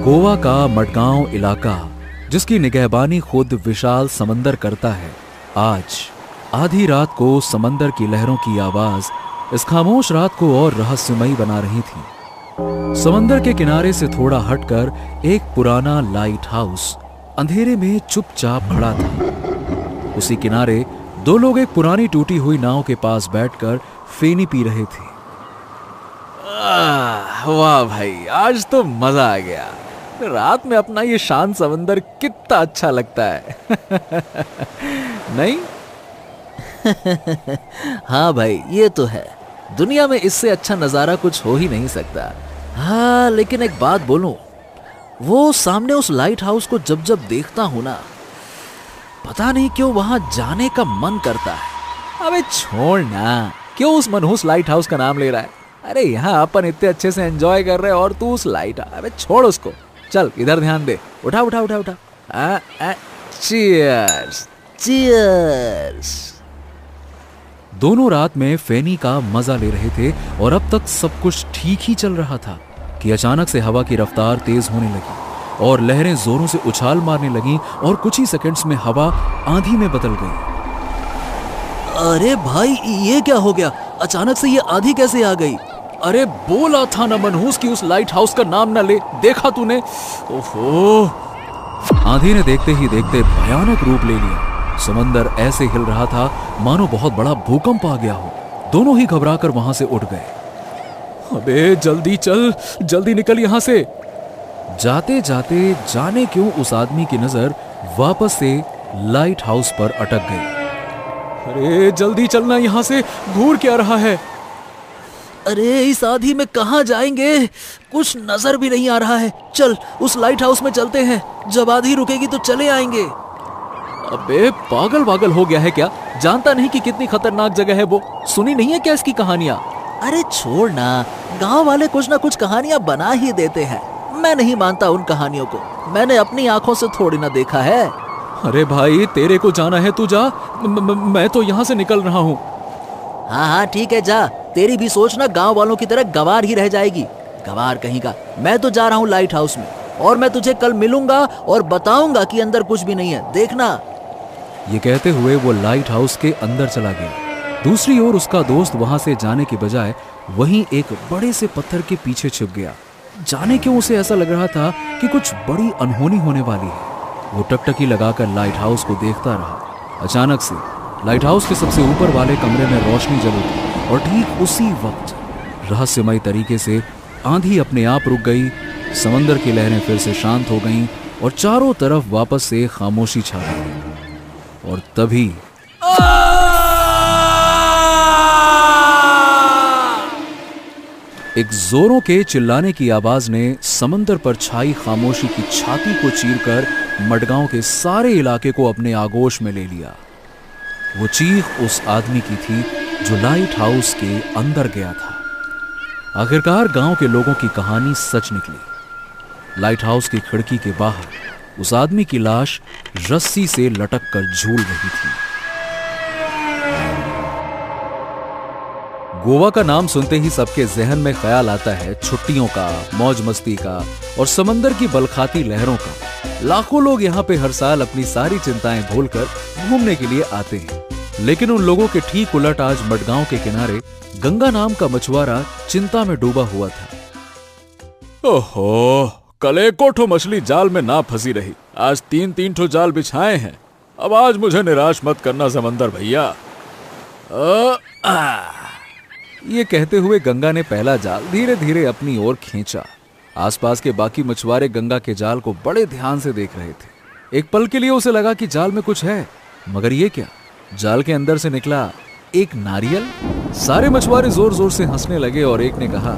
गोवा का मडगांव इलाका, जिसकी निगहबानी खुद विशाल समंदर करता है, आज आधी रात को समंदर की लहरों की आवाज इस खामोश रात को और रहस्यमयी बना रही थी। समंदर के किनारे से थोड़ा हटकर एक पुराना लाइट हाउस अंधेरे में चुपचाप खड़ा था। उसी किनारे दो लोग एक पुरानी टूटी हुई नाव के पास बैठकर फेनी पी रहे थे। वाह भाई, आज तो मजा आ गया। रात में अपना ये शांत समंदर कितना अच्छा लगता है। नहीं? हाँ भाई, ये तो है। दुनिया में इससे अच्छा नजारा कुछ हो ही नहीं सकता। हाँ, लेकिन एक बात बोलूं, वो सामने उस लाइट हाउस को जब जब देखता हूं ना, पता नहीं क्यों वहां जाने का मन करता है। अबे छोड़ ना, क्यों उस मनहूस लाइट हाउस का नाम ले रहा है? अरे यहाँ अपन इतने अच्छे से एंजॉय कर रहे हैं और तू उस लाइट, अबे छोड़ उसको, चल इधर ध्यान दे। उठा उठा उठा उठा। Cheers cheers. दोनों रात में फेनी का मजा ले रहे थे और अब तक सब कुछ ठीक ही चल रहा था कि अचानक से हवा की रफ्तार तेज होने लगी और लहरें जोरों से उछाल मारने लगीं और कुछ ही सेकंड्स में हवा आंधी में बदल गई। अरे भाई, ये क्या हो गया? अचानक से ये आंधी कैसे आ गई? अरे बोला था ना मनहूस कि उस लाइट हाउस का नाम ना ले, देखा तूने? ओहो! आंधी ने देखते ही देखते भयानक रूप ले लिया। समंदर ऐसे हिल रहा था मानो बहुत बड़ा भूकंप आ गया हो। दोनों ही घबराकर वहां से उठ गए। अबे जल्दी चल, जल्दी निकल यहां से। जाते जाते जाने क्यों उस आदमी की नजर वापस से लाइट हाउस पर अटक गई। अरे जल्दी चलना यहां से, घूर क्या रहा है? अरे इस आंधी में कहां जाएंगे? कुछ नजर भी नहीं आ रहा है। चल उस लाइट हाउस में चलते हैं, जब आंधी रुकेगी तो चले आएंगे। अबे पागल वागल हो गया है क्या? जानता नहीं कि कितनी खतरनाक जगह है वो? सुनी नहीं है क्या इसकी कहानियां? अरे छोड़ ना, गांव वाले कुछ ना कुछ कहानियां बना ही देते हैं। मैं नहीं मानता उन कहानियों को, मैंने अपनी आंखों से थोड़ी ना देखा है। अरे भाई, तेरे को जाना है तू जा, मैं तो यहाँ से निकल रहा हूँ। हाँ हाँ ठीक है, जा। तेरी भी सोच ना गांव वालों की तरह गवार ही रह जाएगी। गवार कहीं का। मैं तो जा रहा हूँ लाइट हाउस में, और मैं तुझे कल मिलूंगा और बताऊंगा कि अंदर कुछ भी नहीं है, देखना। ये कहते हुए वो लाइट हाउस के अंदर चला गया। दूसरी ओर उसका दोस्त वहां से जाने के बजाय वहीं एक बड़े से पत्थर के पीछे छिप गया। जाने क्यों उसे ऐसा लग रहा था कि कुछ बड़ी अनहोनी होने वाली है। वो टकटकी लगाकर लाइट हाउस को देखता रहा। अचानक से लाइट हाउस के सबसे ऊपर वाले कमरे में रोशनी जल उठी और ठीक उसी वक्त रहस्यमय तरीके से आंधी अपने आप रुक गई। समंदर की लहरें फिर से शांत हो गईं और चारों तरफ वापस से खामोशी छा गई। और तभी एक जोरों के चिल्लाने की आवाज ने समंदर पर छाई खामोशी की छाती को चीरकर मडगांव के सारे इलाके को अपने आगोश में ले लिया। वो चीख उस आदमी की थी जो लाइट हाउस के अंदर गया था। आखिरकार गांव के लोगों की कहानी सच निकली। लाइट हाउस की खिड़की के बाहर उस आदमी की लाश रस्सी से लटक कर झूल रही थी। गोवा का नाम सुनते ही सबके जहन में ख्याल आता है छुट्टियों का, मौज मस्ती का और समंदर की बलखाती लहरों का। लाखों लोग यहाँ पे हर साल अपनी सारी चिंताएं भूलकर घूमने के लिए आते हैं। लेकिन उन लोगों के ठीक उलट आज मडगांव के किनारे गंगा नाम का मछुआरा चिंता में डूबा हुआ था। ओहो, कल एक ठो मछली जाल में ना फंसी रही, आज तीन ठो जाल बिछाए हैं। अब आज मुझे निराश मत करना समंदर भैया। ये कहते हुए गंगा ने पहला जाल धीरे धीरे अपनी ओर खींचा। आसपास के बाकी मछुआरे गंगा के जाल को बड़े ध्यान से देख रहे थे। एक पल के लिए उसे लगा कि जाल में कुछ है, मगर ये क्या? जाल के अंदर से निकला एक नारियल। सारे मछुआरे जोर जोर से हंसने लगे और एक ने कहा,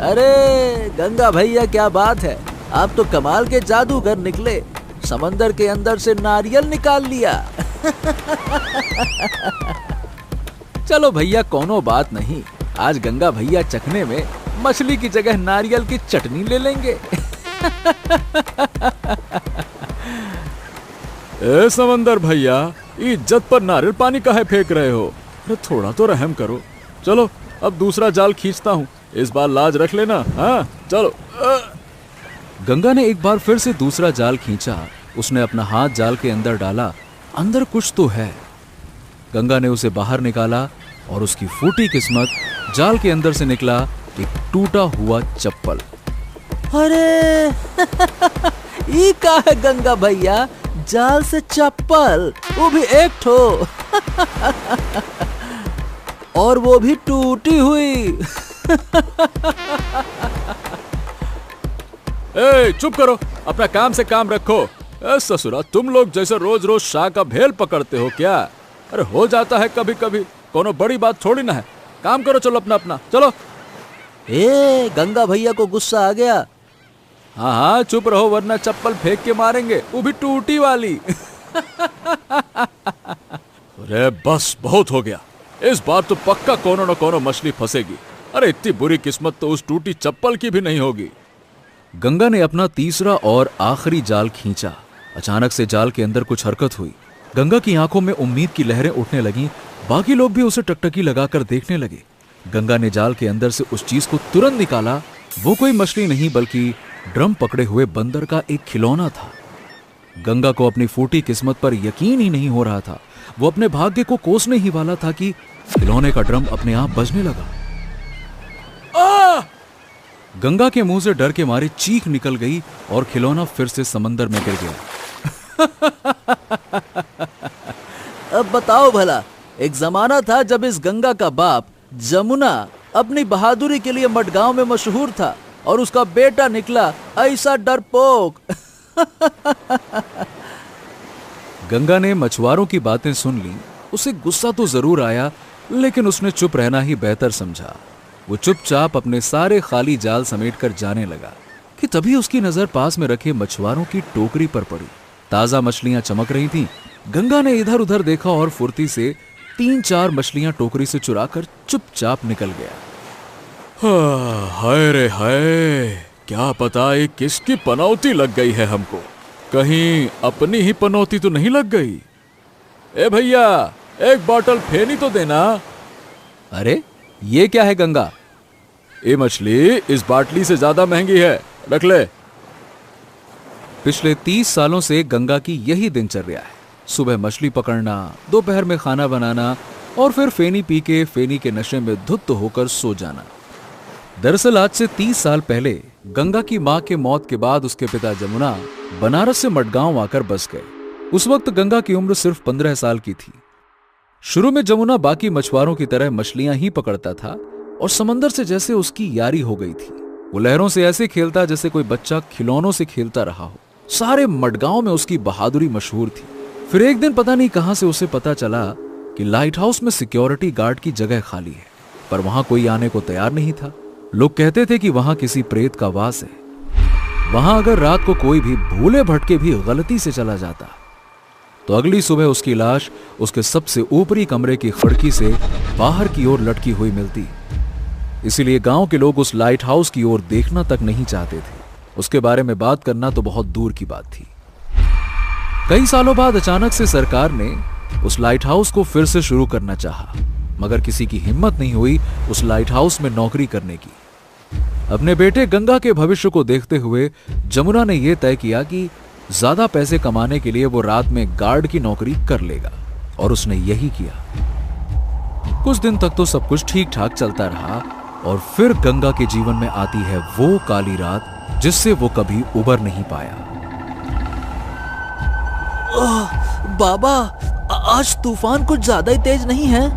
अरे गंगा भैया, क्या बात है, आप तो कमाल के जादूगर निकले, समंदर के अंदर से नारियल निकाल लिया। चलो भैया, कोनो बात नहीं, आज गंगा भैया चखने में मछली की जगह नारियल की चटनी ले लेंगे। ए समंदर भैया, इज्जत पर नारियल पानी काहे फेंक रहे हो? थोड़ा तो रहम करो। चलो अब दूसरा जाल खींचता हूँ, इस बार लाज रख लेना। हाँ चलो। गंगा ने एक बार फिर से दूसरा जाल खींचा। उसने अपना हाथ जाल के अंदर डाला। अंदर कुछ तो है। गंगा ने उसे बाहर निकाला और उसकी फूटी किस्मत जाल के अंदर से निकला एक टूटा हुआ चप्पल। अरे ये का है गंगा भैया, जाल से चप्पल, वो भी एक ठो और वो भी टूटी हुई। ए, चुप करो, अपना काम से काम रखो। ससुरा, तुम लोग जैसे रोज रोज शाह का भेल पकड़ते हो क्या? अरे हो जाता है कभी कभी, कोनो बड़ी बात थोड़ी ना है। काम करो, चलो अपना अपना चलो। ए, गंगा भैया को गुस्सा आ गया। हाँ हाँ चुप रहो, वरना चप्पल फेंक के मारेंगे, वो भी टूटी वाली। अरे बस बहुत हो गया, इस बार तो पक्का कोनो न कोनो मछली फंसेगी। अरे इतनी बुरी किस्मत तो उस टूटी चप्पल की भी नहीं होगी। गंगा ने अपना तीसरा और आखिरी जाल खींचा। अचानक से जाल के अंदर कुछ हरकत हुई। गंगा की आंखों में उम्मीद की लहरें उठने लगीं। बाकी लोग भी उसे टकटकी लगाकर देखने लगे। गंगा ने जाल के अंदर से उस चीज को तुरंत निकाला। वो कोई मछली नहीं बल्कि ड्रम पकड़े हुए बंदर का एक खिलौना था। गंगा को अपनी फूटी किस्मत पर यकीन ही नहीं हो रहा था। वो अपने भाग्य को कोसने ही वाला था कि खिलौने का ड्रम अपने आप बजने लगा। गंगा के मुंह से डर के मारे चीख निकल गई और खिलौना फिर से समंदर में गिर गया। अब बताओ भला, एक जमाना था जब इस गंगा का बाप जमुना अपनी बहादुरी के लिए मडगांव में मशहूर था और उसका बेटा निकला ऐसा डरपोक। गंगा ने मछुआरों की बातें सुन ली। उसे गुस्सा तो जरूर आया, लेकिन उसने चुप रहना ही बेहतर समझा। वो चुपचाप अपने सारे खाली जाल समेटकर जाने लगा कि तभी उसकी नजर पास में रखे मछुआरों की टोकरी पर पड़ी। ताजा मछलियां चमक रही थीं। गंगा ने इधर उधर देखा और फुर्ती से 3-4 मछलियां टोकरी से चुराकर चुपचाप निकल गया। हाय रे हाय, क्या पता ये किसकी पनौती लग गई है हमको। कहीं अपनी ही पनौती तो नहीं लग गई। ए भैया, एक बोतल फेनी तो देना। अरे ये क्या है गंगा? ये मछली इस बाटली से ज्यादा महंगी है, रख ले। पिछले 30 सालों से गंगा की यही दिनचर्या है। सुबह मछली पकड़ना, दोपहर में खाना बनाना और फिर फेनी पी के फेनी के नशे में धुत होकर सो जाना। दरअसल आज से 30 साल पहले गंगा की मां के मौत के बाद उसके पिता जमुना बनारस से मडगांव आकर बस गए। उस वक्त गंगा की उम्र सिर्फ 15 साल की थी। शुरू में जमुना बाकी मछुआरों की तरह मछलियां ही पकड़ता था और समंदर से जैसे उसकी यारी हो गई थी। वो लहरों से ऐसे खेलता जैसे कोई बच्चा खिलौनों से खेलता रहा हो। सारे मडगांव में उसकी बहादुरी मशहूर थी। फिर एक दिन पता नहीं कहां से उसे पता चला कि लाइट हाउस में सिक्योरिटी गार्ड की जगह खाली है, पर वहां कोई आने को तैयार नहीं था। लोग कहते थे कि वहां किसी प्रेत का वास है। वहां अगर रात को कोई भी भूले भटके भी गलती से चला जाता तो अगली सुबह उसकी लाश उसके सबसे ऊपरी कमरे की खिड़की से बाहर की ओर लटकी हुई मिलती। इसीलिए गांव के लोग उस लाइट हाउस की ओर देखना तक नहीं चाहते थे। उसके बारे में बात करना तो बहुत दूर की बात थी। कई सालों बाद अचानक से सरकार ने उस लाइट हाउस को फिर से शुरू करना चाहा, मगर किसी की हिम्मत नहीं हुई उस लाइट हाउस में नौकरी करने की। अपने बेटे गंगा के भविष्य को देखते हुए जमुना ने यह तय किया कि ज्यादा पैसे कमाने के लिए वो रात में गार्ड की नौकरी कर लेगा, और उसने यही किया। कुछ दिन तक तो सब कुछ ठीक ठाक चलता रहा और फिर गंगा के जीवन में आती है वो काली रात जिससे वो कभी उबर नहीं पाया। बाबा, आज तूफान कुछ ज्यादा ही तेज नहीं है?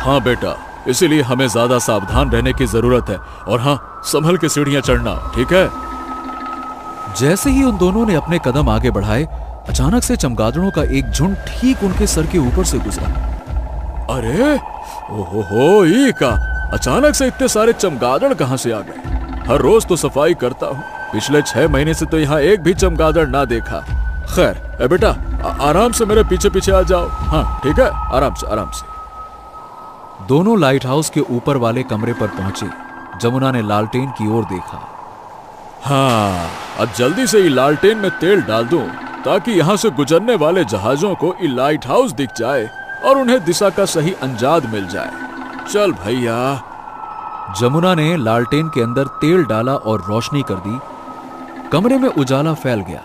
हाँ बेटा, इसीलिए हमें ज्यादा सावधान रहने की जरूरत है। और हाँ, संभल के सीढ़ियां चढ़ना, ठीक है? जैसे ही उन दोनों ने अपने कदम आगे बढ़ाए, अचानक से चमगादड़ों का एक झुंड ठीक उनके सर के ऊपर से गुजरा। अरे ओहो, ये का अचानक से इतने सारे चमगादड़ कहां से आ गए? हर रोज तो सफाई करता हूँ, पिछले 6 महीने से तो यहाँ एक भी चमगादड़ ना देखा। खैर ए बेटा, आराम से मेरे पीछे पीछे आ जाओ। हाँ ठीक है, आराम से आराम से। दोनों लाइट हाउस के ऊपर वाले कमरे पर पहुंचे। जमुना ने लालटेन की ओर देखा। हाँ, अब जल्दी से ये लालटेन में तेल डाल दूं ताकि यहाँ से गुजरने वाले जहाजों को ये लाइट हाउस दिख जाए और उन्हें दिशा का सही अंदाज मिल जाए। चल भैया। जमुना ने लालटेन के अंदर तेल डाला और रोशनी कर दी। कमरे में उजाला फैल गया।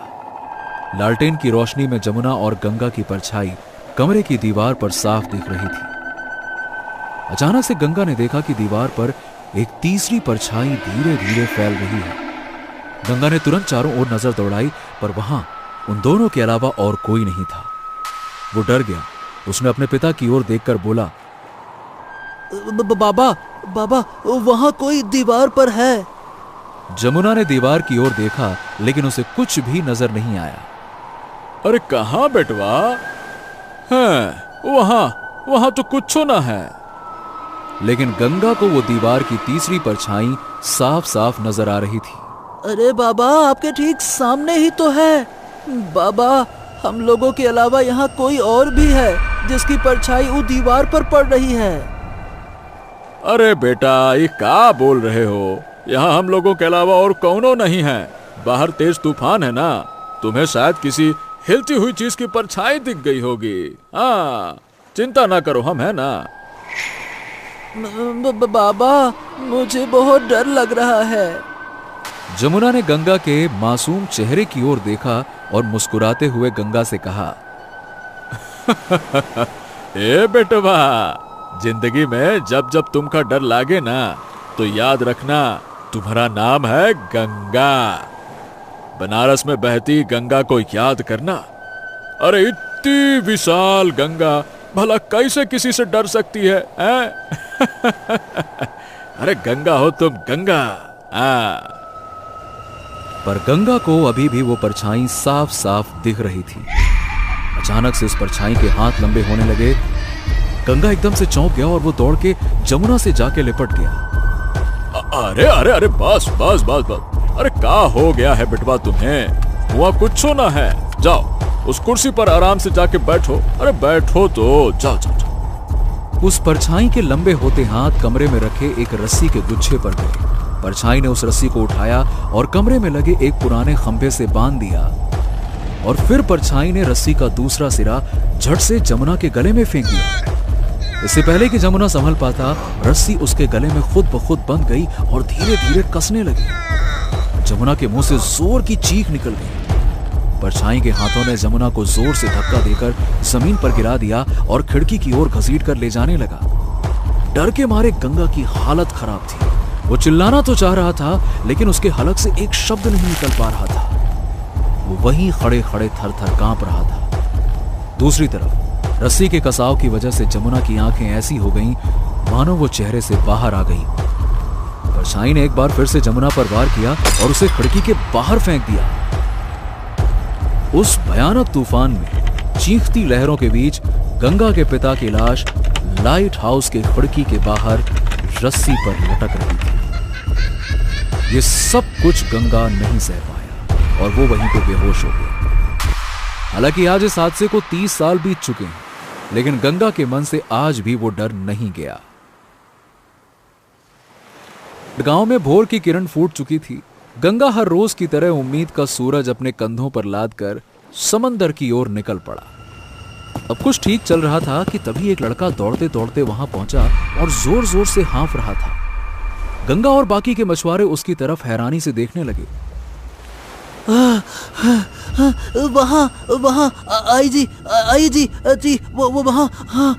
लालटेन की रोशनी में जमुना और गंगा की परछाई कमरे की दीवार पर साफ दिख रही थी। अचानक से गंगा ने देखा कि दीवार पर एक तीसरी परछाई धीरे धीरे फैल रही है। गंगा ने तुरंत चारों ओर नजर दौड़ाई, पर वहां उन दोनों के अलावा और कोई नहीं था। वो डर गया। उसने अपने पिता की ओर देखकर बोला, बाबा बाबा, वहां कोई दीवार पर है। जमुना ने दीवार की ओर देखा, लेकिन उसे कुछ भी नजर नहीं आया। अरे कहां बेटवा है? वहां तो कुछ ना है। लेकिन गंगा को वो दीवार की तीसरी परछाई साफ साफ नजर आ रही थी। अरे बाबा, आपके ठीक सामने ही तो है। बाबा, हम लोगों के अलावा यहाँ कोई और भी है जिसकी परछाई वो दीवार पर पड़ रही है। अरे बेटा, ये क्या बोल रहे हो? यहाँ हम लोगों के अलावा और कौनो नहीं है। बाहर तेज तूफान है ना, तुम्हें शायद किसी हिलती हुई चीज की परछाई दिख गई होगी। हाँ, चिंता ना करो, हम है ना। बाबा, मुझे बहुत डर लग रहा है। जमुना ने गंगा के मासूम चेहरे की ओर देखा और मुस्कुराते हुए गंगा से कहा, ए बेटवा, जिंदगी में जब जब तुमका डर लागे ना, तो याद रखना तुम्हारा नाम है गंगा। बनारस में बहती गंगा को याद करना। अरे इतनी विशाल गंगा भला कैसे किसी से डर सकती है? अरे गंगा हो तुम, गंगा। पर गंगा को अभी भी वो परछाई साफ साफ दिख रही थी। अचानक से उस परछाई के हाथ लंबे होने लगे। गंगा एकदम से चौंक गया और वो दौड़ के जमुना से जाके लिपट गया। अरे अरे अरे, बस बस बस बस। अरे क्या हो गया है बेटवा तुम्हें? हुआ कुछ ना है। जाओ उस कुर्सी पर आराम से जाके बैठो। अरे बैठो तो, जाओ जाओ जाओ। उस परछाई के लंबे होते हाथ कमरे में रखे एक रस्सी के गुच्छे पर गए। परछाई ने उस रस्सी को उठाया और कमरे में लगे एक पुराने खंभे से बांध दिया, और फिर परछाई ने रस्सी का दूसरा सिरा झट से जमुना के गले में फेंक दिया। इससे पहले कि जमुना संभल पाता, रस्सी उसके गले में खुद ब खुद बंध गई और धीरे धीरे कसने लगी। जमुना के मुंह से जोर की चीख निकल गई। परछाई के हाथों ने जमुना को जोर से धक्का देकर जमीन पर गिरा दिया और खिड़की की ओर घसीट कर ले जाने लगा। डर के मारे गंगा की हालत खराब थी। वो चिल्लाना तो चाह रहा था, लेकिन उसके हलक से एक शब्द नहीं निकल पा रहा था। वो वहीं खड़े खड़े थर थर कांप रहा था। दूसरी तरफ रस्सी के कसाव की वजह से जमुना की आंखें ऐसी हो गईं मानो वो चेहरे से बाहर आ गई। परछाई ने एक बार फिर से जमुना पर वार किया और उसे खिड़की के बाहर फेंक दिया। उस भयानक तूफान में चीखती लहरों के बीच गंगा के पिता की लाश लाइट हाउस के खिड़की के बाहर रस्सी पर लटक रही थी। ये सब कुछ गंगा नहीं सह पाया और वो वहीं पे बेहोश हो गया। हालांकि आज इस हादसे को 30 साल बीत चुके हैं, लेकिन गंगा के मन से आज भी वो डर नहीं गया। गांव में भोर की किरण फूट चुकी थी। गंगा हर रोज की तरह उम्मीद का सूरज अपने कंधों पर लाद कर समंदर की ओर निकल पड़ा। अब कुछ ठीक चल रहा था कि तभी एक लड़का दौड़ते दौड़ते वहां पहुंचा और जोर जोर से हाँफ रहा था। गंगा और बाकी के मछुआरे उसकी तरफ हैरानी से देखने लगे। वहां वहां आई जी, वो वहां। हाँ।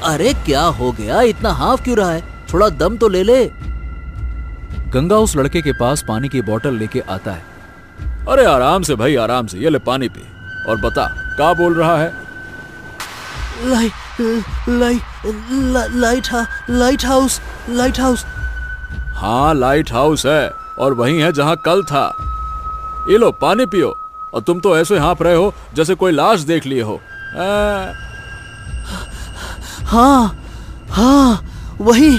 अरे क्या हो गया? इतना हाफ क्यों रहा है? थोड़ा दम तो ले ले। गंगा उस लड़के के पास पानी की बोतल लेके आता है। अरे आराम से भाई, आराम से, ये ले पानी पी और बता क्या बोल रहा है। Light house. हाँ, लाइट हाउस है और वही है जहां कल था। ये लो पानी पियो। और तुम तो ऐसे हाँफ रहे हो जैसे कोई लाश देख लिए हो। हाँ, वही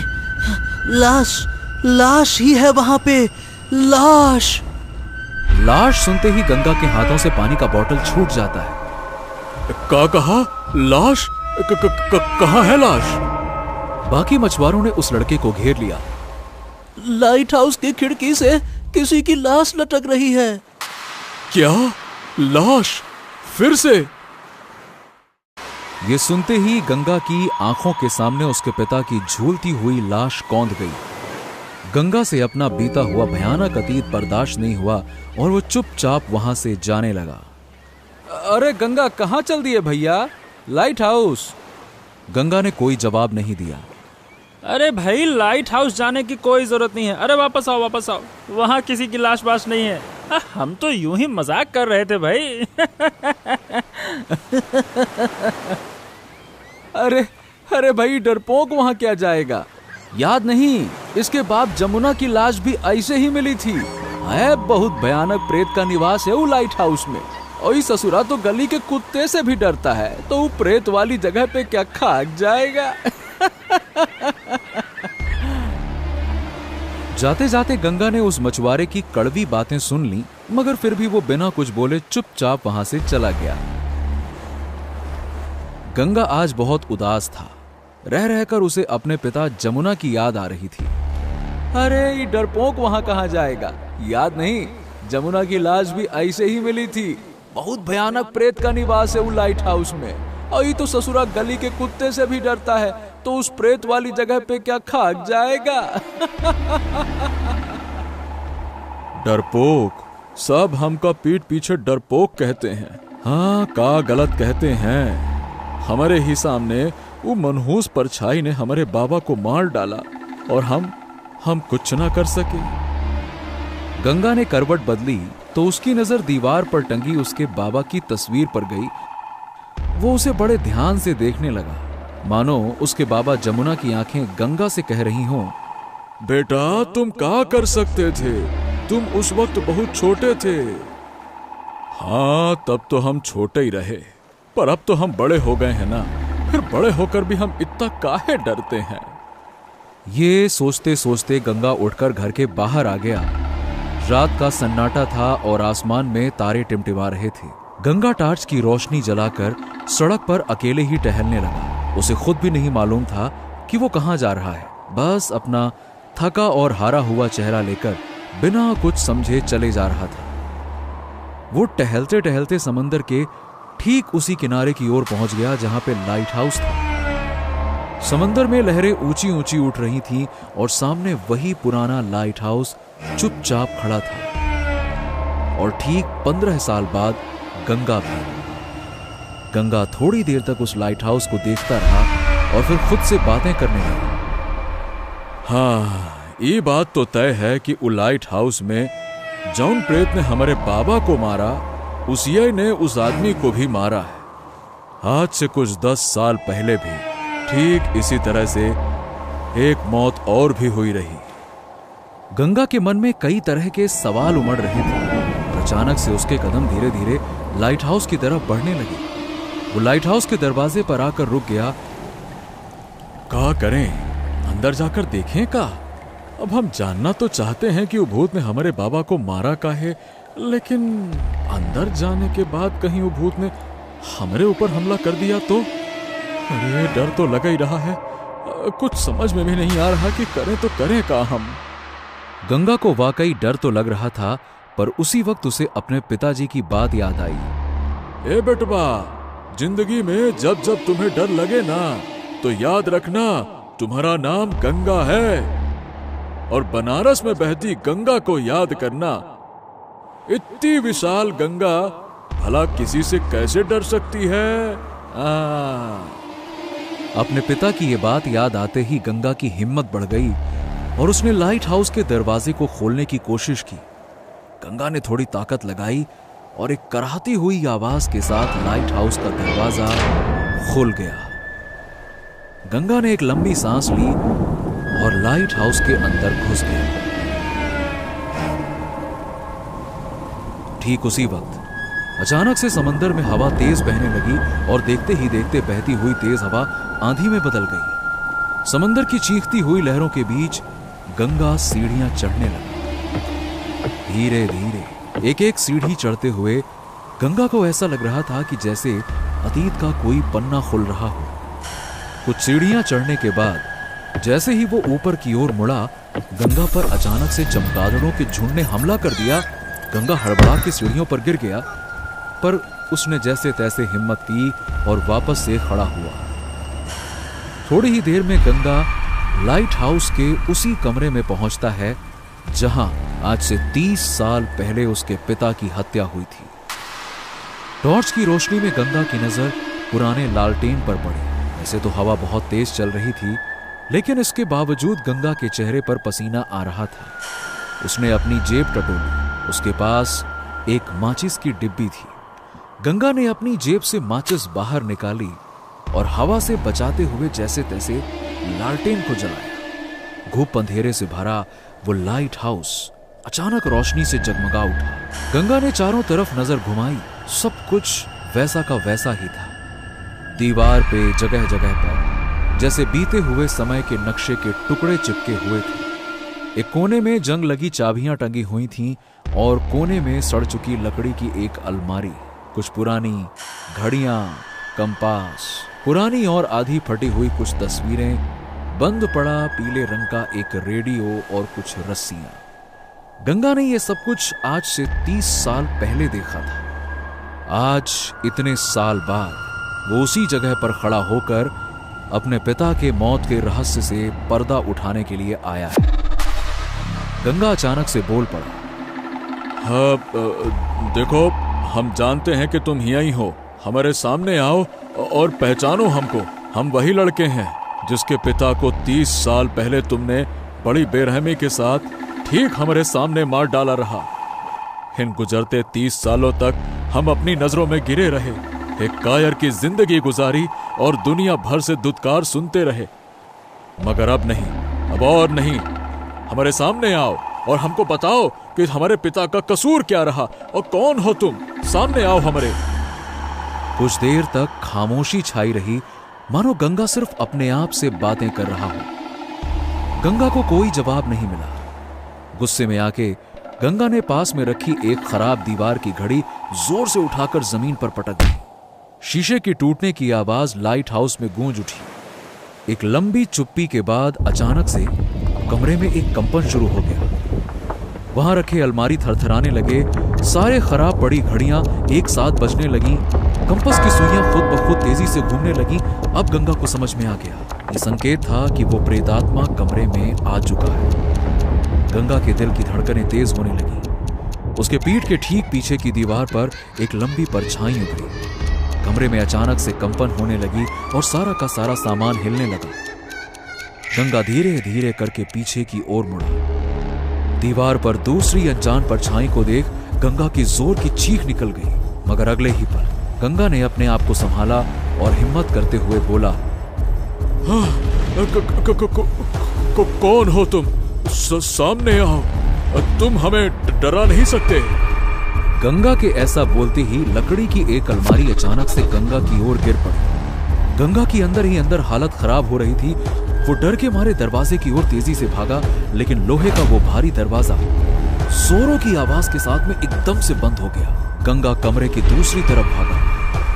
लाश ही है वहां पे। लाश सुनते ही गंगा के हाथों से पानी का बोतल छूट जाता है। क्या कहा? लाश? कहाँ है लाश? बाकी मछुआरों ने उस लड़के को घेर लिया। लाइट हाउस की खिड़की से किसी की लाश लटक रही है। क्या? लाश? फिर से? ये सुनते ही गंगा की आंखों के सामने उसके पिता की झूलती हुई लाश कौंध गई। गंगा से अपना बीता हुआ भयानक अतीत बर्दाश्त नहीं हुआ और वो चुपचाप वहां से जाने लगा। अरे गंगा, कहाँ चल दिए भैया? Light house. गंगा ने कोई जवाब नहीं दिया। अरे भाई, लाइट हाउस जाने की कोई जरूरत नहीं है। अरे वापस आओ, वापस आओ, वहाँ किसी की लाश बाश नहीं है। हम तो यूं ही मजाक कर रहे थे भाई। अरे अरे भाई, डरपोक वहां क्या जाएगा? याद नहीं, इसके बाप जमुना की लाश भी ऐसे ही मिली थी। है बहुत भयानक प्रेत का निवास है वो लाइट हाउस में। और ससुरा तो गली के कुत्ते से भी डरता है, तो वो प्रेत वाली जगह पे क्या खाक जाएगा? जाते जाते गंगा ने उस मछुआरे की कड़वी बातें सुन ली, मगर फिर भी वो बिना कुछ बोले चुपचाप वहां से चला गया। गंगा आज बहुत उदास था। रह रहकर उसे अपने पिता जमुना की याद आ रही थी। अरे ये डरपोक वहां कहाँ जाएगा? याद नहीं, जमुना की लाश भी ऐसे ही मिली थी। बहुत भयानक प्रेत का निवास है वो लाइट हाउस में। और ये तो ससुरा गली के कुत्ते से भी डरता है, तो उस प्रेत वाली जगह पे क्या खाक जाएगा? डरपोक, सब हमका पीठ पीछे डरपोक कहते हैं। हाँ, का गलत कहते हैं। हमारे ही सामने वो मनहूस परछाई ने हमारे बाबा को मार डाला और हम कुछ ना कर सके। गंगा ने करवट बदली तो उसकी नजर दीवार पर टंगी उसके बाबा की तस्वीर पर गई। वो उसे बड़े ध्यान से देखने लगा, मानो उसके बाबा जमुना की आंखें गंगा से कह रही हों, बेटा तुम क्या कर सकते थे? तुम उस वक्त बहुत छोटे थे। हाँ, तब तो हम छोटे ही रहे, पर अब तो हम बड़े हो गए हैं ना। फिर बड़े होकर भी हम इतना काहे डरते हैं? ये सोचते सोचते गंगा उठकर घर के बाहर आ गया। रात का सन्नाटा था और आसमान में तारे टिमटिमा रहे थे। गंगा टार्च की रोशनी जलाकर सड़क पर अकेले ही टहलने लगा। उसे खुद भी नहीं मालूम था कि वो कहाँ जा रहा है। बस अपना थका और हारा हुआ चेहरा लेकर बिना कुछ समझे चले जा रहा था। वो टहलते टहलते समंदर के ठीक उसी किनारे की ओर पहुंच गया जहां पे लाइट हाउस था। समंदर में लहरें ऊंची ऊंची उठ रही थीं और सामने वही पुराना लाइट हाउस चुपचाप खड़ा था। और ठीक 15 साल बाद गंगा भी। गंगा थोड़ी देर तक उस लाइट हाउस को देखता रहा और फिर खुद से बातें करने लगा। हाँ, ये बात तो तय है कि वो लाइट हाउस में जौन प्रेत ने हमारे बाबा को मारा, उसी ने उस आदमी को भी मारा है। आज से कुछ 10 साल पहले भी ठीक इसी तरह से एक मौत और भी हुई रही। गंगा के मन में कई तरह के सवाल उमड़ रहे थे और अचानक से उसके कदम धीरे धीरे लाइट हाउस की तरफ बढ़ने लगे। वो लाइट हाउस के दरवाजे पर आकर रुक गया। क्या करें? अंदर जाकर देखें का? अब हम जानना तो चाहते हैं कि वो भूत ने हमारे बाबा को मारा काहे, लेकिन अंदर जाने के बाद कहीं वो भूत ने हमारे ऊपर हमला कर दिया तो? अरे डर तो लगा ही रहा है। कुछ समझ में भी नहीं आ रहा कि करें तो करें का हम। गंगा को वाकई डर तो लग रहा था, पर उसी वक्त उसे अपने पिताजी की बात याद आई। ए बेटवा, जिंदगी में जब जब तुम्हें डर लगे ना, तो याद रखना तुम्हारा नाम गंगा है, और बनारस में बहती गंगा को याद करना। इतनी विशाल गंगा भला किसी से कैसे डर सकती है? अपने पिता की ये बात याद आते ही गंगा की हिम्मत बढ़ गई और उसने लाइट हाउस के दरवाजे को खोलने की कोशिश की। गंगा ने थोड़ी ताकत लगाई और एक कराहती हुई आवाज के साथ लाइट हाउस का दरवाजा खुल गया। गंगा ने एक लंबी सांस ली और लाइट हाउस के अंदर घुस गया। ठीक उसी वक्त अचानक से समंदर में हवा तेज बहने लगी और देखते ही देखते बहती हुई तेज हवा आंधी में बदल गई। समंदर की चीखती हुई लहरों के बीच गंगा सीढ़ियां चढ़ने लगा। धीरे धीरे एक एक सीढ़ी चढ़ते हुए गंगा को ऐसा लग रहा था कि जैसे अतीत का कोई पन्ना खुल रहा हो। कुछ सीढ़ियां चढ़ने के बाद जैसे ही वो ऊपर की ओर मुड़ा, गंगा पर अचानक से चमगादड़ों के झुंड ने हमला कर दिया। गंगा हड़बड़ा के सीढ़ियों पर गिर गया, पर उसने जैसे तैसे हिम्मत की और वापस से खड़ा हुआ। थोड़ी ही देर में गंगा लाइट हाउस के उसी कमरे में पहुंचता है जहां आज से 30 साल पहले उसके पिता की हत्या हुई थी। टॉर्च की रोशनी में गंगा की नजर पुराने लालटेन पर पड़ी। वैसे तो हवा बहुत तेज चल रही थी, लेकिन इसके बावजूद गंगा के चेहरे पर पसीना आ रहा था। उसने अपनी जेब टटोली। उसके पास एक माचिस की डिब्बी थी। गंगा ने अपनी जेब से माचिस बाहर निकाली और हवा से बचाते हुए जैसे तैसे लालटेन को जलाया। घुप अंधेरे से भरा वो लाइट हाउस अचानक रोशनी से जगमगा उठा। गंगा ने चारों तरफ नजर घुमाई। सब कुछ वैसा का वैसा ही था। दीवार पे जगह जगह पर जैसे बीते हुए समय के नक्शे के टुकड़े चिपके हुए थे। एक कोने में जंग लगी चाबियां टंगी हुई थीं और कोने में सड़ चुकी लकड़ी की एक अलमारी, कुछ पुरानी घड़ियां, कंपास, पुरानी और आधी फटी हुई कुछ तस्वीरें, बंद पड़ा पीले रंग का एक रेडियो और कुछ रस्सियां। गंगा ने यह सब कुछ आज से 30 साल पहले देखा था। आज इतने साल बाद वो उसी जगह पर खड़ा होकर अपने पिता के मौत के रहस्य से पर्दा उठाने के लिए आया है। गंगा अचानक से बोल पड़ा। हाँ, देखो, हम जानते हैं कि तुम यहीं हो। हमारे सामने आओ और पहचानो हमको। हम वही लड़के हैं जिसके पिता को 30 साल पहले तुमने बड़ी बेरहमी के साथ ठीक हमारे सामने मार डाला रहा। इन गुजरते 30 सालों तक हम अपनी नजरों में गिरे रहे, एक कायर की जिंदगी गुजारी और दुनिया भर से दुत्कार सुनते रहे। मगर अब नहीं, अब और नहीं। हमारे सामने आओ और हमको बताओ कि हमारे पिता का कसूर क्या रहा और कौन हो तुम। सामने आओ हमारे। कुछ देर तक खामोशी छाई रही, मानो गंगा सिर्फ अपने आप से बातें कर रहा हो। गंगा को कोई जवाब नहीं मिला। गुस्से में आके गंगा ने पास में रखी एक खराब दीवार की घड़ी जोर से उठाकर जमीन पर पटक दी। शीशे की टूटने की आवाज लाइट हाउस में गूंज उठी। एक लंबी चुप्पी के बाद अचानक से कमरे में एक कंपन शुरू हो गया। वहां रखे अलमारी थरथराने लगे। सारे खराब पड़ी घड़ियां एक साथ बजने लगी। कंपास की सुइयां खुद ब खुद तेजी से घूमने लगी। अब गंगा को समझ में आ गया, ये संकेत था कि वो प्रेतात्मा कमरे में आ चुका है। गंगा के दिल की धड़कनें तेज होने लगी। उसके पीठ के ठीक पीछे की दीवार पर एक लंबी परछाई उभरी। कमरे में अचानक से कंपन होने लगी और सारा का सारा सामान हिलने लगा। गंगा धीरे धीरे करके पीछे की ओर मुड़ा। दीवार पर दूसरी अनजान परछाई को देख गंगा की जोर की चीख निकल गई। मगर अगले ही पल गंगा ने अपने आप को संभाला और हिम्मत करते हुए बोला, कौन हो तुम? सामने आओ, तुम हमें डरा नहीं सकते। गंगा के ऐसा बोलते ही लकड़ी की एक अलमारी अचानक से गंगा की ओर गिर पड़ी। गंगा की अंदर ही अंदर हालत खराब हो रही थी। वो डर के मारे दरवाजे की ओर तेजी से भागा, लेकिन लोहे का वो भारी दरवाजा जोरों की आवाज के साथ में एकदम से बंद हो गया। गंगा कमरे की दूसरी तरफ भागा।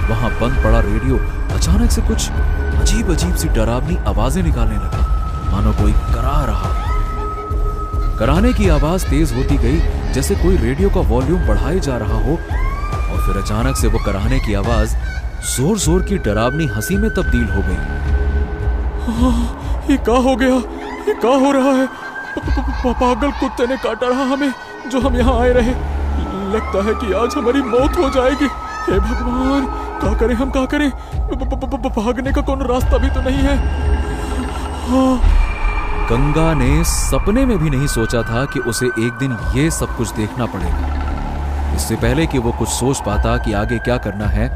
वहां बंद पड़ा रेडियो अचानक से कुछ अजीब अजीब सी डरावनी आवाजें निकालने लगा, मानो कोई करा रहा। कराने की आवाज तेज होती गई, जैसे कोई रेडियो का वॉल्यूम बढ़ाए जा रहा हो, और फिर अचानक से वो कराने की आवाज जोर जोर की डरावनी हंसी में तब्दील हो गई। ये क्या हो गया? ये क्या हो रहा है? पागल कुत्ते ने काटा रहा हमें जो हम यहाँ आए रहे। लगता है कि आज हमारी मौत हो जाएगी। हे भगवान, क्या करें हम, क्या करें? भागने का कोई रास्ता भी तो नहीं है। गंगा ने सपने में भी नहीं सोचा था कि उसे एक दिन ये सब कुछ देखना पड़ेगा। इससे पहले कि वो कुछ सोच पाता कि आगे क्या करना है,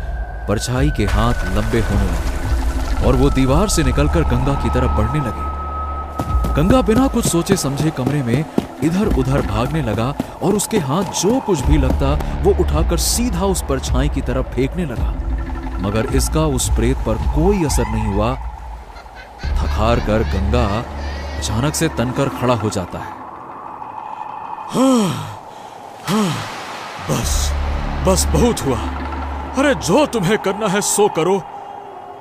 परछाई के हाथ लंबे होने लगे और वो दीवार से निकलकर गंगा की तरफ बढ़ने लगे। गंगा बिना कुछ सोचे समझे कमरे में इधर उधर भागने लगा और उसके हाथ जो कुछ भी लगता वो उठाकर सीधा उस परछाई की तरफ फेंकने लगा। मगर इसका उस प्रेत पर कोई असर नहीं हुआ। थक-हार कर गंगा अचानक से तनकर खड़ा हो जाता है। बस बहुत हुआ। अरे जो तुम्हें करना है सो करो।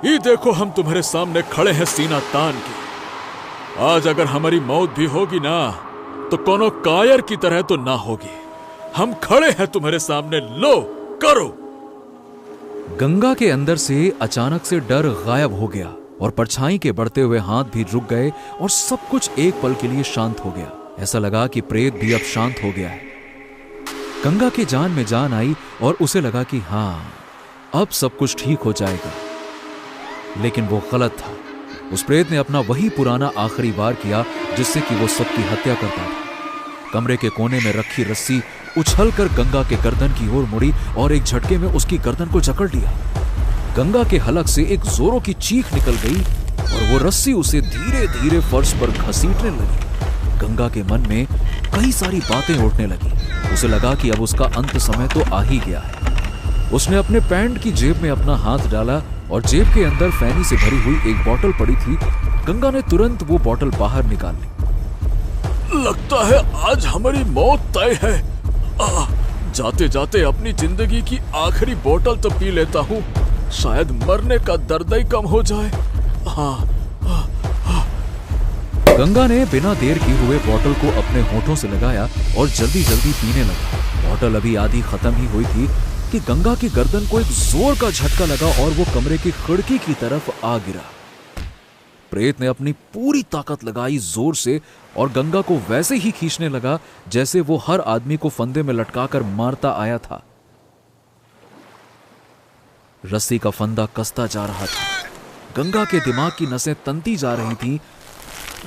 ये देखो, हम तुम्हारे सामने खड़े हैं सीना तान के। आज अगर हमारी मौत भी होगी ना, तो कोनो कायर की तरह तो ना होगी। हम खड़े हैं तुम्हारे सामने, लो करो। गंगा के अंदर से अचानक से डर गायब हो गया और परछाई के बढ़ते हुए हाथ भी रुक गए और सब कुछ एक पल के लिए शांत हो गया। ऐसा लगा कि प्रेत भी अब शांत हो गया है। गंगा के जान में जान आई और उसे लगा कि हां, अब सब कुछ ठीक हो जाएगा। लेकिन वो गलत था। उस प्रेत ने अपना वही पुराना आखिरी वार किया जिससे कि वो सबकी हत्या करता था। कमरे के कोने में रखी रस्सी उछलकर गंगा के गर्दन की ओर मुड़ी और एक झटके में उसकी गर्दन को जकड़ लिया। गंगा के हलक से एक जोरों की चीख निकल गई और वो रस्सी उसे धीरे धीरे फर्श पर घसीटने लगी। गंगा के मन में कई सारी बातें उठने लगी। उसे लगा कि अब उसका अंत समय तो आ ही गया है। उसने अपने पैंट की जेब में अपना हाथ डाला और जेब के अंदर फैनी से भरी हुई एक बोतल पड़ी थी। गंगा ने तुरंत वो बोतल बाहर निकाल ली। लगता है आज हमारी मौत तय है। जाते जाते अपनी जिंदगी की आखिरी बोतल तो पी लेता हूँ, शायद मरने का दर्द ही कम हो जाए। गंगा ने बिना देर किए हुए बोतल को अपने होठों से लगाया और जल्दी जल्दी पीने लगा। बोतल अभी आधी खत्म ही हुई थी कि गंगा की गर्दन को एक जोर का झटका लगा और वो कमरे की खिड़की की तरफ आ गिरा। प्रेत ने अपनी पूरी ताकत लगाई जोर से और गंगा को वैसे ही खींचने लगा जैसे वो हर आदमी को फंदे में लटकाकर मारता आया था। रस्सी का फंदा कसता जा रहा था। गंगा के दिमाग की नसें तनती जा रही थीं।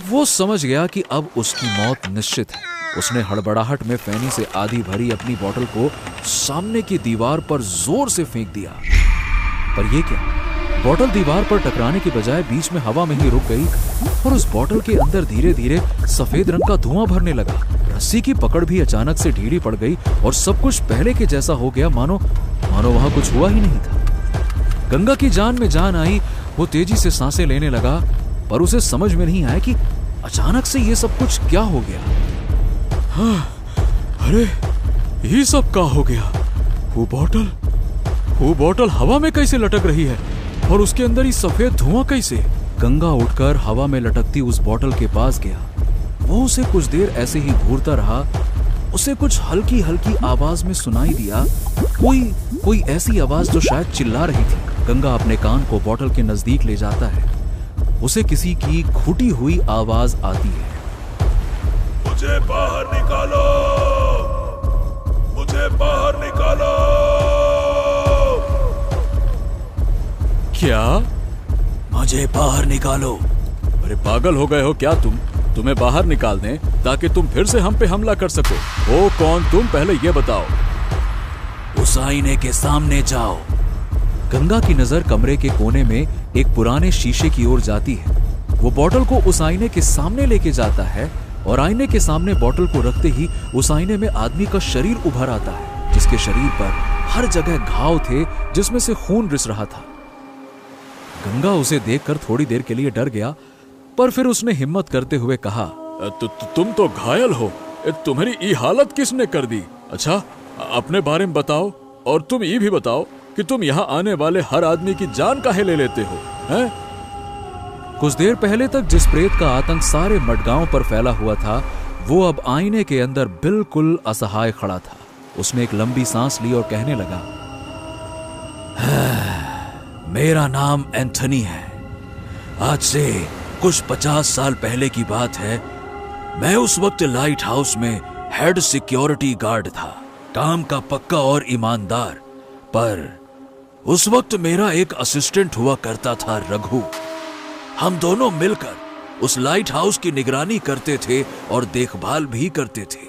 वो समझ गया कि अब उसकी मौत निश्चित है। उसने हड़बड़ाहट में फैनी से आधी भरी अपनी बोतल को सामने की दीवार पर जोर से फेंक दिया। पर यह क्या, बोतल दीवार पर टकराने के बजाय बीच में हवा में ही रुक गई और उस बोतल के अंदर धीरे धीरे सफेद रंग का धुआं भरने लगा। रस्सी की पकड़ भी अचानक से ढीली पड़ गई और सब कुछ पहले के जैसा हो गया, मानो वहां कुछ हुआ ही नहीं था। गंगा की जान में जान आई। वो तेजी से सांसें लेने लगा, पर उसे समझ में नहीं आया कि अचानक से ये सब कुछ क्या हो गया। अरे ये सब क्या हो गया? वो बोतल हवा में कैसे लटक रही है और उसके अंदर ही सफेद धुआं कैसे? गंगा उठकर हवा में लटकती उस बोतल के पास गया। वो उसे कुछ देर ऐसे ही घूरता रहा। उसे कुछ हल्की हल्की आवाज में सुनाई दिया, कोई ऐसी आवाज जो शायद चिल्ला रही थी। गंगा अपने कान को बोतल के नजदीक ले जाता है। उसे किसी की घुटी हुई आवाज आती है, मुझे बाहर निकालो, मुझे बाहर निकालो। क्या? मुझे बाहर निकालो। अरे पागल हो गए हो क्या तुम? तुम्हें बाहर निकाल दें ताकि तुम फिर से हम पे हमला कर सको। ओ कौन तुम, पहले ये बताओ। उस आईने के सामने जाओ। गंगा की नजर कमरे के कोने में एक पुराने शीशे की ओर जाती है। वो बोतल को उस आईने के सामने लेके जाता है और आईने के सामने बोतल को रखते ही उस आईने में आदमी का शरीर उभर आता है, जिसके शरीर पर हर जगह घाव थे जिसमें से खून रिस रहा था। गंगा उसे देखकर थोड़ी देर के लिए डर गया, पर फिर उसने हिम्मत करते हुए कहा, तुम तो घायल हो। तुम्हारी ये हालत किसने कर दी? अच्छा, अपने बारे में बताओ और तुम ये भी बताओ कि तुम यहाँ आने वाले हर आदमी की जान काहे ले लेते हो, हैं? कुछ देर पहले तक जिस प्रेत का आतंक सारे मडगांव पर फैला हुआ था, वो अब आईने के अंदर बिल्कुल असहाय खड़ा था। उसने एक लंबी सांस ली और कहने लगा, मेरा नाम एंथनी है। आज से कुछ 50 साल पहले की बात है। मैं उस वक्त लाइट हाउस में हेड सिक्योरिटी गार्ड था, काम का पक्का और ईमानदार। पर उस वक्त मेरा एक असिस्टेंट हुआ करता था, रघु। हम दोनों मिलकर उस लाइट हाउस की निगरानी करते थे और देखभाल भी करते थे।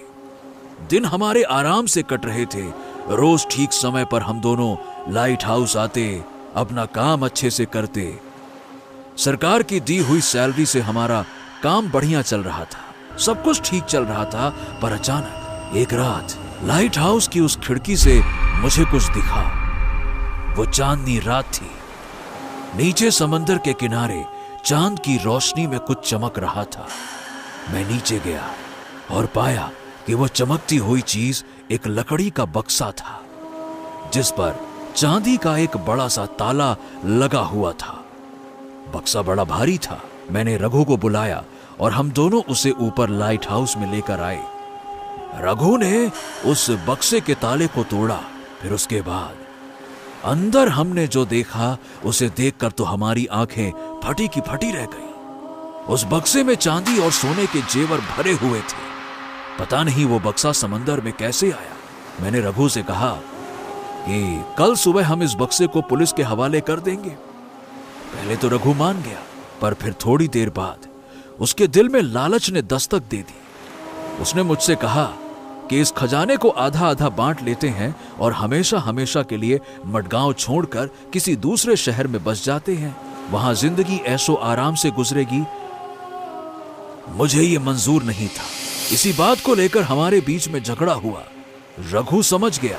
दिन हमारे आराम से कट रहे थे। रोज ठीक समय पर हम दोनों लाइट हाउस आते, अपना काम अच्छे से करते। सरकार की दी हुई सैलरी से हमारा काम बढ़िया चल रहा था, सब कुछ ठीक चल रहा था। पर अचानक एक रात लाइट हाउस की उस खिड़की से मुझे कुछ दिखा। वो चांदनी रात थी। नीचे समंदर के किनारे चांद की रोशनी में कुछ चमक रहा था। मैं नीचे गया और पाया कि वो चमकती हुई चीज एक लकड़ी का बक्सा था, जिस पर चांदी का एक बड़ा सा ताला लगा हुआ था। बक्सा बड़ा भारी था। मैंने रघु को बुलाया और हम दोनों उसे ऊपर लाइट हाउस में लेकर आए। रघु ने उस बक्से के ताले को तोड़ा। फिर उसके बाद अंदर हमने जो देखा उसे देखकर तो हमारी आंखें फटी की फटी रह गई। उस बक्से में चांदी और सोने के जेवर भरे हुए थे। पता नहीं वो बक्सा समंदर में कैसे आया। मैंने रघु से कहा कि कल सुबह हम इस बक्से को पुलिस के हवाले कर देंगे। पहले तो रघु मान गया, पर फिर थोड़ी देर बाद उसके दिल में लालच ने दस्तक दे दी। उसने मुझसे कहा कि इस खजाने को आधा आधा बांट लेते हैं और हमेशा हमेशा के लिए मडगांव छोड़कर किसी दूसरे शहर में बस जाते हैं, वहां जिंदगी ऐशो आराम से गुजरेगी। मुझे ये मंजूर नहीं था। इसी बात को लेकर हमारे बीच में झगड़ा हुआ। रघु समझ गया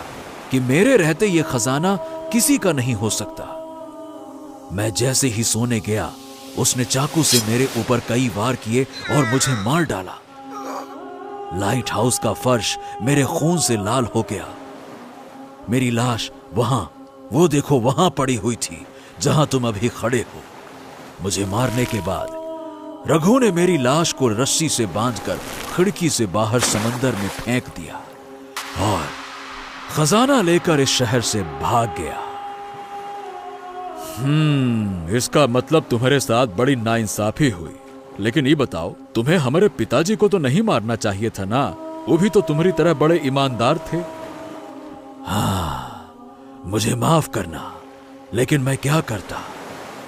कि मेरे रहते ये खजाना किसी का नहीं हो सकता। मैं जैसे ही सोने गया, उसने चाकू से मेरे ऊपर कई वार किए और मुझे मार डाला। लाइट हाउस का फर्श मेरे खून से लाल हो गया। मेरी लाश वहां, वो देखो वहां पड़ी हुई थी जहां तुम अभी खड़े हो। मुझे मारने के बाद रघु ने मेरी लाश को रस्सी से बांधकर खिड़की से बाहर समंदर में फेंक दिया और खजाना लेकर इस शहर से भाग गया। इसका मतलब तुम्हारे साथ बड़ी नाइंसाफी हुई। लेकिन ये बताओ, तुम्हें हमारे पिताजी को तो नहीं मारना चाहिए था ना? वो भी तो तुम्हारी तरह बड़े ईमानदार थे। मुझे माफ करना, लेकिन मैं क्या करता।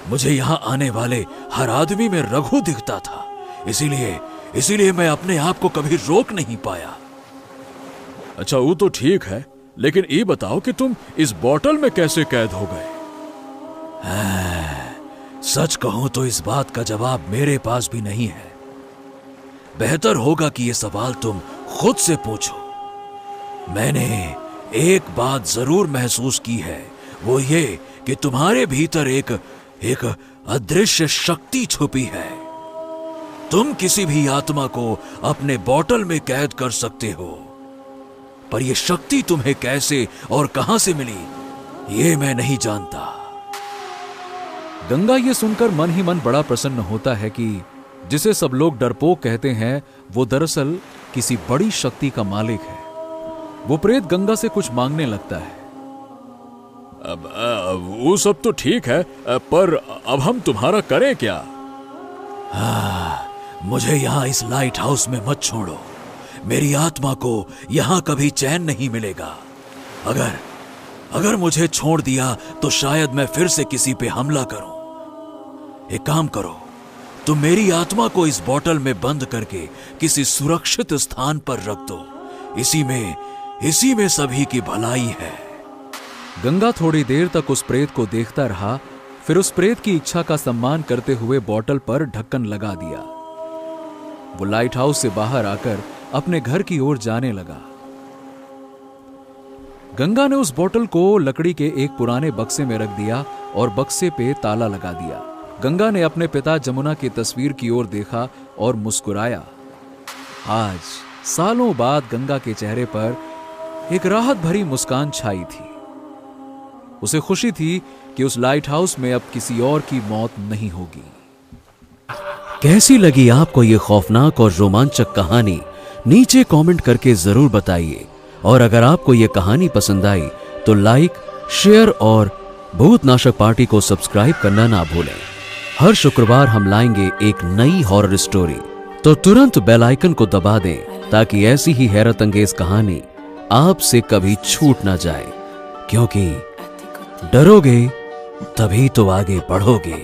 मुझे यहां आने वाले हर आदमी में रघु दिखता था, इसीलिए मैं अपने आप को कभी रोक नहीं पाया। अच्छा, वो तो ठीक है, लेकिन ये बताओ कि तुम इस बोतल में कैसे कैद हो गए? सच कहूं तो इस बात का जवाब मेरे पास भी नहीं है। बेहतर होगा कि यह सवाल तुम खुद से पूछो। मैंने एक बात जरूर महसूस की है, वो ये कि तुम्हारे भीतर एक अदृश्य शक्ति छुपी है। तुम किसी भी आत्मा को अपने बोतल में कैद कर सकते हो, पर यह शक्ति तुम्हें कैसे और कहां से मिली, ये मैं नहीं जानता। गंगा ये सुनकर मन ही मन बड़ा प्रसन्न होता है कि जिसे सब लोग डरपोक कहते हैं, वो दरअसल किसी बड़ी शक्ति का मालिक है। वो प्रेत गंगा से कुछ मांगने लगता है। वो सब तो ठीक है, पर अब हम तुम्हारा करें क्या? मुझे यहां इस लाइट हाउस में मत छोड़ो। मेरी आत्मा को यहां कभी चैन नहीं मिलेगा। अगर मुझे छोड़ दिया तो शायद मैं फिर से किसी पे हमला करूं। एक काम करो, तुम मेरी आत्मा को इस बोतल में बंद करके किसी सुरक्षित स्थान पर रख दो। इसी में सभी की भलाई है। गंगा थोड़ी देर तक उस प्रेत को देखता रहा, फिर उस प्रेत की इच्छा का सम्मान करते हुए बोतल पर ढक्कन लगा दिया। वो लाइट हाउस से बाहर आकर अपने घर की ओर जाने लगा। गंगा ने उस बोतल को लकड़ी के एक पुराने बक्से में रख दिया और बक्से पे ताला लगा दिया। गंगा ने अपने पिता जमुना की तस्वीर की ओर देखा और मुस्कुराया। आज सालों बाद गंगा के चेहरे पर एक राहत भरी मुस्कान छाई थी। उसे खुशी थी कि उस लाइट हाउस में अब किसी और की मौत नहीं होगी। कैसी लगी आपको ये खौफनाक और रोमांचक कहानी? नीचे कमेंट करके जरूर बताइए। और अगर आपको ये कहानी पसंद आई तो लाइक, शेयर और भूतनाशक पार्टी को सब्सक्राइब करना ना भूलें। हर शुक्रवार हम लाएंगे एक नई हॉरर स्टोरी, तो तुरंत बेल आइकन को दबा दें ताकि ऐसी ही हैरत अंगेज कहानी आपसे कभी छूट ना जाए। क्योंकि डरोगे तभी तो आगे बढ़ोगे।